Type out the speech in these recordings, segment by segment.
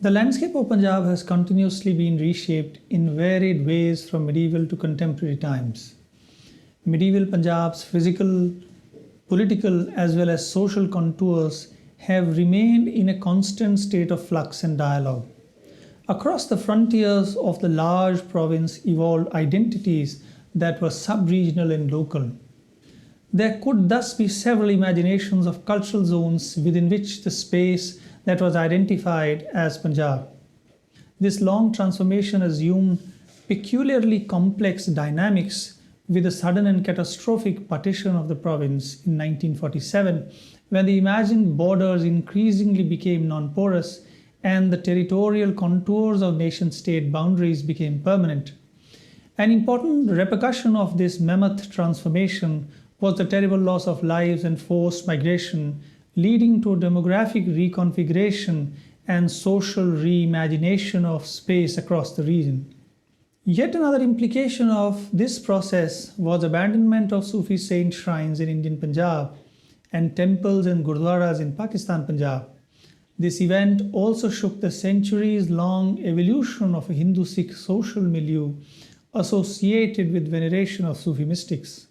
The landscape of Punjab has continuously been reshaped in varied ways from medieval to contemporary times. Medieval Punjab's physical, political, as well as social contours have remained in a constant state of flux and dialogue. Across the frontiers of the large province evolved identities that were sub-regional and local. There could thus be several imaginations of cultural zones within which the space that was identified as Punjab. This long transformation assumed peculiarly complex dynamics with the sudden and catastrophic partition of the province in 1947, when the imagined borders increasingly became non-porous and the territorial contours of nation-state boundaries became permanent. An important repercussion of this mammoth transformation was the terrible loss of lives and forced migration, leading to demographic reconfiguration and social reimagination of space across the region. Yet another implication of this process was abandonment of Sufi saint shrines in Indian Punjab and temples and gurdwaras in Pakistan Punjab. This event also shook the centuries-long evolution of a Hindu-Sikh social milieu associated with veneration of Sufi mystics.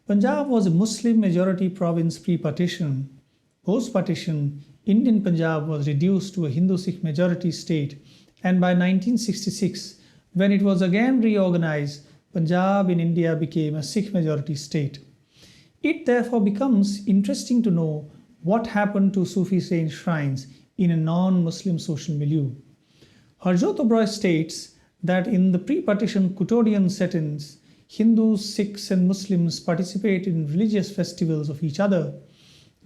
Punjab was a Muslim majority province pre-partition. Post-partition, Indian Punjab was reduced to a Hindu-Sikh majority state, and by 1966, when it was again reorganized, Punjab in India became a Sikh majority state. It therefore becomes interesting to know what happened to Sufi saint shrines in a non-Muslim social milieu. Harjot Oberoi states that in the pre-partition Kutodian settings, Hindus, Sikhs and Muslims participated in religious festivals of each other.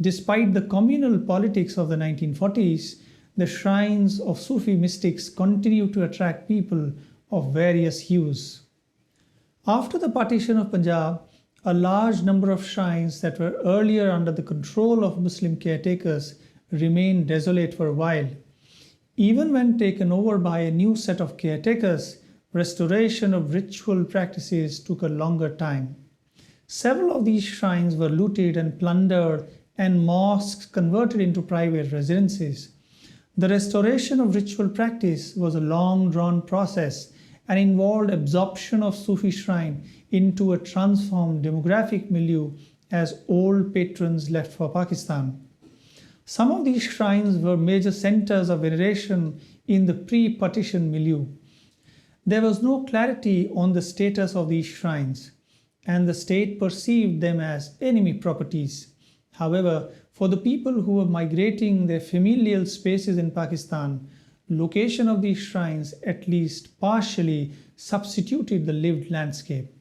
Despite the communal politics of the 1940s, the shrines of Sufi mystics continue to attract people of various hues. After the partition of Punjab, a large number of shrines that were earlier under the control of Muslim caretakers remained desolate for a while. Even when taken over by a new set of caretakers, restoration of ritual practices took a longer time. Several of these shrines were looted and plundered and mosques converted into private residences. The restoration of ritual practice was a long-drawn process and involved absorption of Sufi shrine into a transformed demographic milieu as old patrons left for Pakistan. Some of these shrines were major centers of veneration in the pre-partition milieu. There was no clarity on the status of these shrines, and the state perceived them as enemy properties. However, for the people who were migrating their familial spaces in Pakistan, location of these shrines at least partially substituted the lived landscape.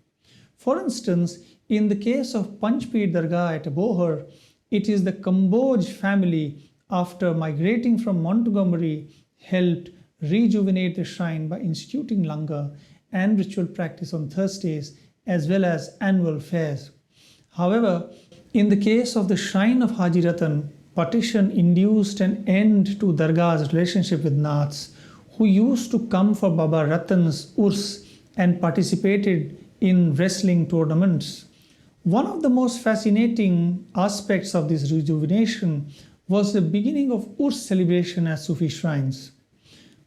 For instance, in the case of Panchpir Dargah at Abohar, it is the Kamboj family, after migrating from Montgomery, helped rejuvenate the shrine by instituting langar and ritual practice on Thursdays as well as annual fairs. However, in the case of the shrine of Haji Ratan, partition induced an end to Dargah's relationship with Naths, who used to come for Baba Ratan's Urs and participated in wrestling tournaments. One of the most fascinating aspects of this rejuvenation was the beginning of Urs celebration at Sufi shrines.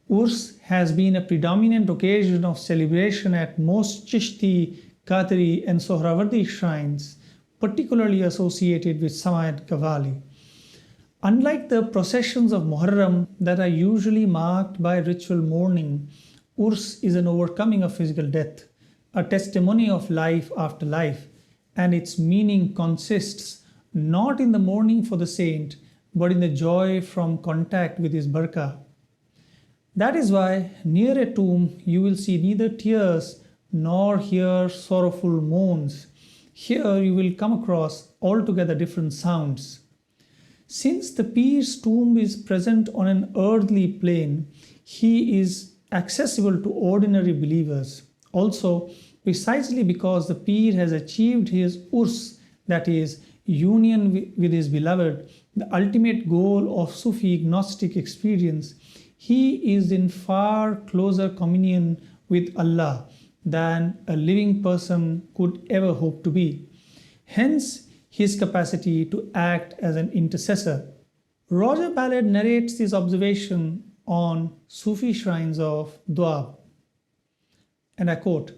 Urs has been a predominant occasion of celebration at most Chishti, Qadri and Sohrawardi shrines, particularly associated with Samait Qawwali. Unlike the processions of Muharram that are usually marked by ritual mourning, Urs is an overcoming of physical death, a testimony of life after life, and its meaning consists not in the mourning for the saint, but in the joy from contact with his barakah. That is why near a tomb you will see neither tears nor hear sorrowful moans. Here you will come across altogether different sounds. Since the pir's tomb is present on an earthly plane, he is accessible to ordinary believers. Also, precisely because the pir has achieved his urs, that is, union with his beloved, the ultimate goal of Sufi gnostic experience, he is in far closer communion with Allah than a living person could ever hope to be. Hence, his capacity to act as an intercessor. Roger Ballard narrates this observation on Sufi shrines of Doab. And I quote,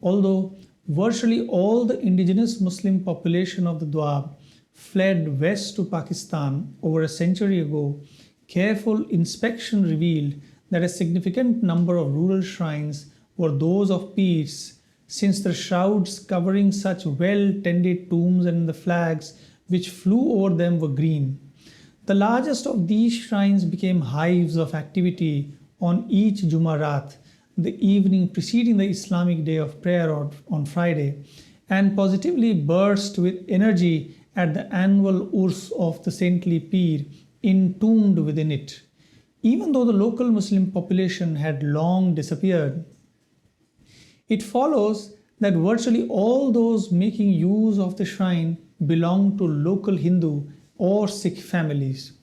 although virtually all the indigenous Muslim population of the Doab fled west to Pakistan over a century ago, careful inspection revealed that a significant number of rural shrines were those of pirs, since the shrouds covering such well-tended tombs and the flags which flew over them were green. The largest of these shrines became hives of activity on each Jumarat, the evening preceding the Islamic day of prayer on Friday, and positively burst with energy at the annual Urs of the saintly Pir entombed within it. Even though the local Muslim population had long disappeared, it follows that virtually all those making use of the shrine belonged to local Hindu or Sikh families.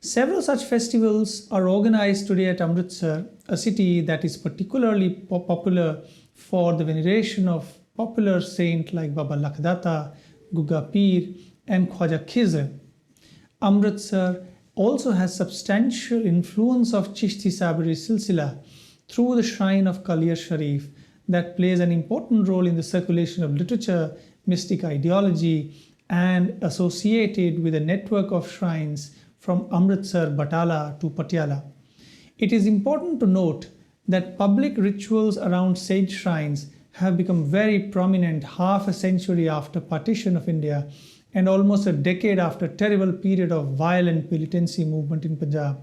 Several such festivals are organized today at Amritsar, a city that is particularly popular for the veneration of popular saints like Baba Lakhdata, Gugga Pir, and Khwaja Khizr. Amritsar also has substantial influence of Chishti Sabri Silsila through the shrine of Kalir Sharif that plays an important role in the circulation of literature, mystic ideology, and associated with a network of shrines from Amritsar, Batala to Patiala. It is important to note that public rituals around sage shrines have become very prominent half a century after partition of India and almost a decade after a terrible period of violent militancy movement in Punjab.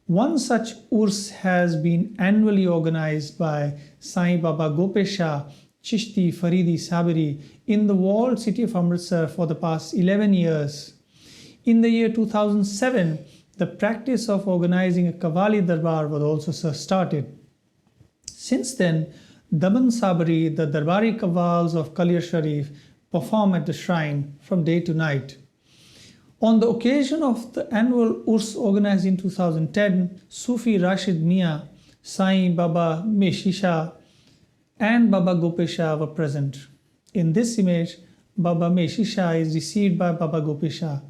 One such Urs has been annually organized by Sai Baba Gopesha Chishti Faridi Sabri in the walled city of Amritsar for the past 11 years. In the year 2007, the practice of organizing a Qawwali Darbar was also started. Since then, Daban Sabri, the Darbari Qawwals of Kalir Sharif, perform at the shrine from day to night. On the occasion of the annual Urs organized in 2010, Sufi Rashid Mia, Sai Baba Meshisha, and Baba Gopesha were present. In this image, Baba Meshisha is received by Baba Gopesha.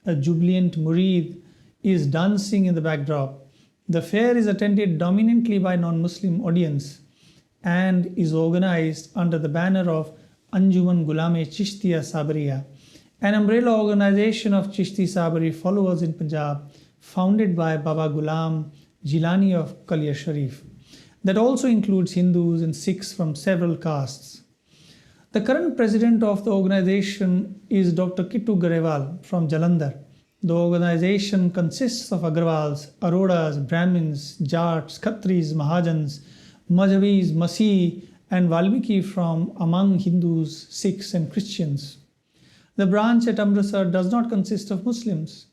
A jubilant murid is dancing in the backdrop. The fair is attended dominantly by non-Muslim audience and is organized under the banner of Anjuman Gulame Chishtiya Sabariya, an umbrella organization of Chishti Sabari followers in Punjab, founded by Baba Ghulam Jilani of Kalir Sharif, that also includes Hindus and Sikhs from several castes. The current president of the organization is Dr. Kittu Garewal from Jalandhar. The organization consists of Agrawals, Arodas, Brahmins, Jats, Khatris, Mahajans, Mazhabis, Masih, and Valmiki from among Hindus, Sikhs, and Christians. The branch at Amritsar does not consist of Muslims.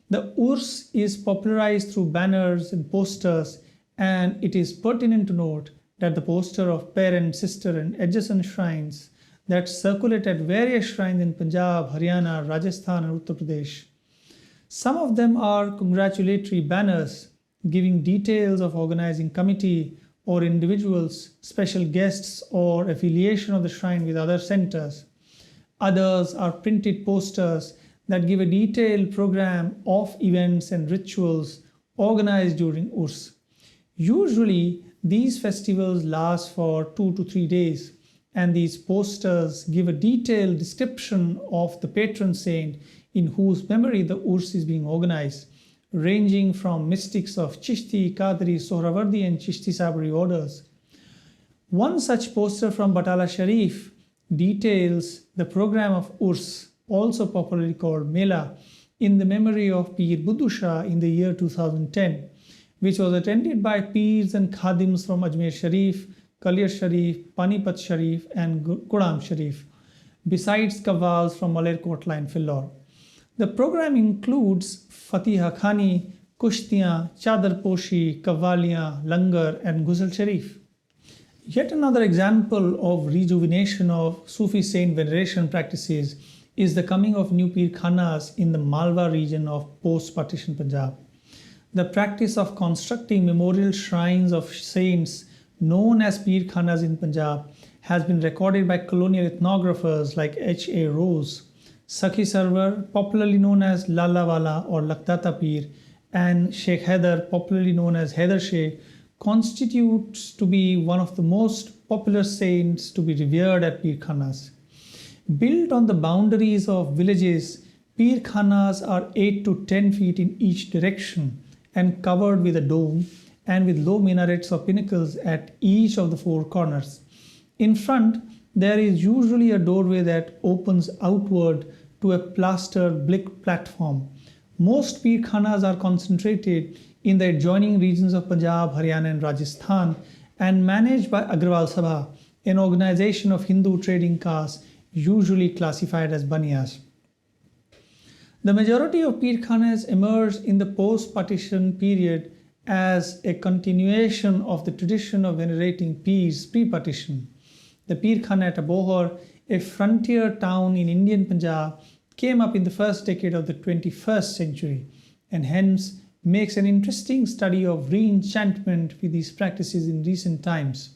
The Urs is popularized through banners and posters, and it is pertinent to note that the poster of parent, sister, and adjacent shrines that circulate at various shrines in Punjab, Haryana, Rajasthan, and Uttar Pradesh. Some of them are congratulatory banners giving details of organizing committee or individuals, special guests, or affiliation of the shrine with other centers. Others are printed posters that give a detailed program of events and rituals organized during Urs. Usually, these festivals last for 2 to 3 days, and these posters give a detailed description of the patron saint in whose memory the Urs is being organized, ranging from mystics of Chishti, Qadri, Sohrawardi, and Chishti Sabri orders. One such poster from Batala Sharif details the program of Urs, also popularly called Mela, in the memory of Pir Buddu Shah in the year 2010, which was attended by Pirs and Khadims from Ajmer Sharif, Kalir Sharif, Panipat Sharif, and Gudam Sharif, besides Qawwals from Malerkotla and Philor. The program includes Fatiha Khani, Kushtiyan, Chadar Poshi, Qawwaliyan, Langar, and Ghusl Sharif. Yet another example of rejuvenation of Sufi saint veneration practices is the coming of new Pir Khanas in the Malwa region of post-partition Punjab. The practice of constructing memorial shrines of saints known as Pir Khanas in Punjab has been recorded by colonial ethnographers like H.A. Rose, Sakhi Sarwar, popularly known as Lalla Wala or Lakhdata Pir, and Sheikh Haider, popularly known as Haider Sheikh, constitutes to be one of the most popular saints to be revered at Pir Khanas. Built on the boundaries of villages, Pir Khanas are 8 to 10 feet in each direction and covered with a dome and with low minarets or pinnacles at each of the 4 corners. In front, there is usually a doorway that opens outward to a plastered brick platform. Most Pir Khanas are concentrated in the adjoining regions of Punjab, Haryana and Rajasthan and managed by Agrawal Sabha, an organization of Hindu trading castes usually classified as Baniyas. The majority of Pir Khanas emerged in the post-partition period as a continuation of the tradition of venerating pirs pre-partition. The Pir Khana at Abohar, a frontier town in Indian Punjab, came up in the first decade of the 21st century and hence makes an interesting study of re-enchantment with these practices in recent times.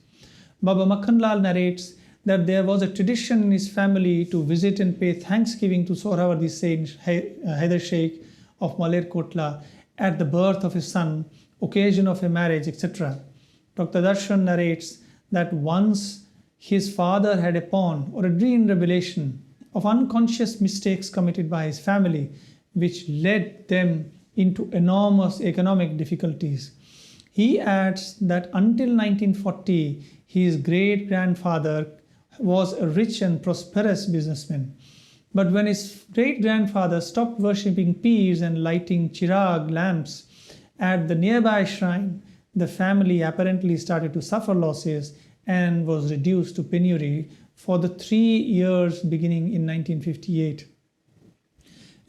Baba Makhan Lal narrates that there was a tradition in his family to visit and pay thanksgiving to Sohrawardi Saint Haider Sheikh of Malerkotla at the birth of his son, occasion of a marriage, etc. Dr. Darshan narrates that once his father had a pawn or a dream revelation of unconscious mistakes committed by his family, which led them into enormous economic difficulties. He adds that until 1940, his great-grandfather was a rich and prosperous businessman. But when his great-grandfather stopped worshipping pirs and lighting chirag lamps at the nearby shrine, the family apparently started to suffer losses and was reduced to penury for the 3 years beginning in 1958.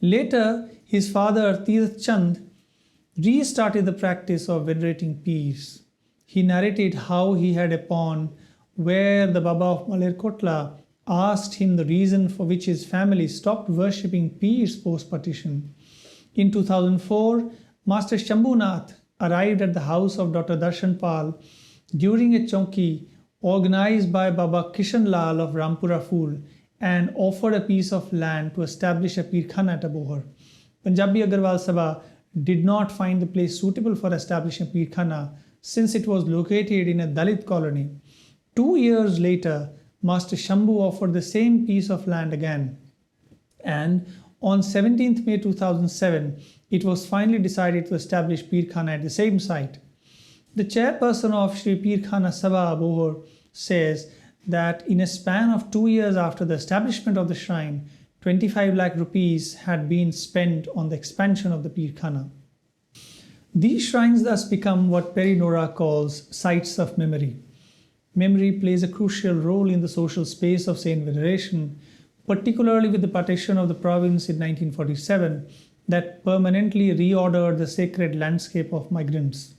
Later, his father Tirth Chand restarted the practice of venerating pirs. He narrated how he had a pawn where the Baba of Malerkotla asked him the reason for which his family stopped worshipping pirs post-partition. In 2004, Master Shambhunath arrived at the house of Dr. Darshan Pal during a chowki organized by Baba Kishan Lal of Rampura Phul and offered a piece of land to establish a Pir Khana at Abohar. Punjabi Agrawal Sabha did not find the place suitable for establishing a Pir Khana since it was located in a Dalit colony. 2 years later, Master Shambhu offered the same piece of land again. And on 17th May 2007, it was finally decided to establish Pir Khana at the same site. The chairperson of Shri Pir Khana Sabha Abohar says that in a span of 2 years after the establishment of the shrine, 25 lakh rupees had been spent on the expansion of the Pir Khana. These shrines thus become what Perry Nora calls sites of memory. Memory plays a crucial role in the social space of saint veneration, particularly with the partition of the province in 1947 that permanently reordered the sacred landscape of migrants.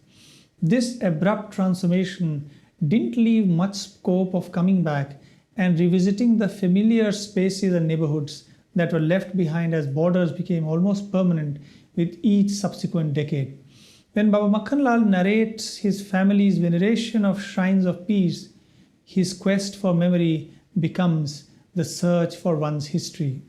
This abrupt transformation didn't leave much scope of coming back and revisiting the familiar spaces and neighborhoods that were left behind as borders became almost permanent with each subsequent decade. When Baba Makhan Lal narrates his family's veneration of shrines of peace, his quest for memory becomes the search for one's history.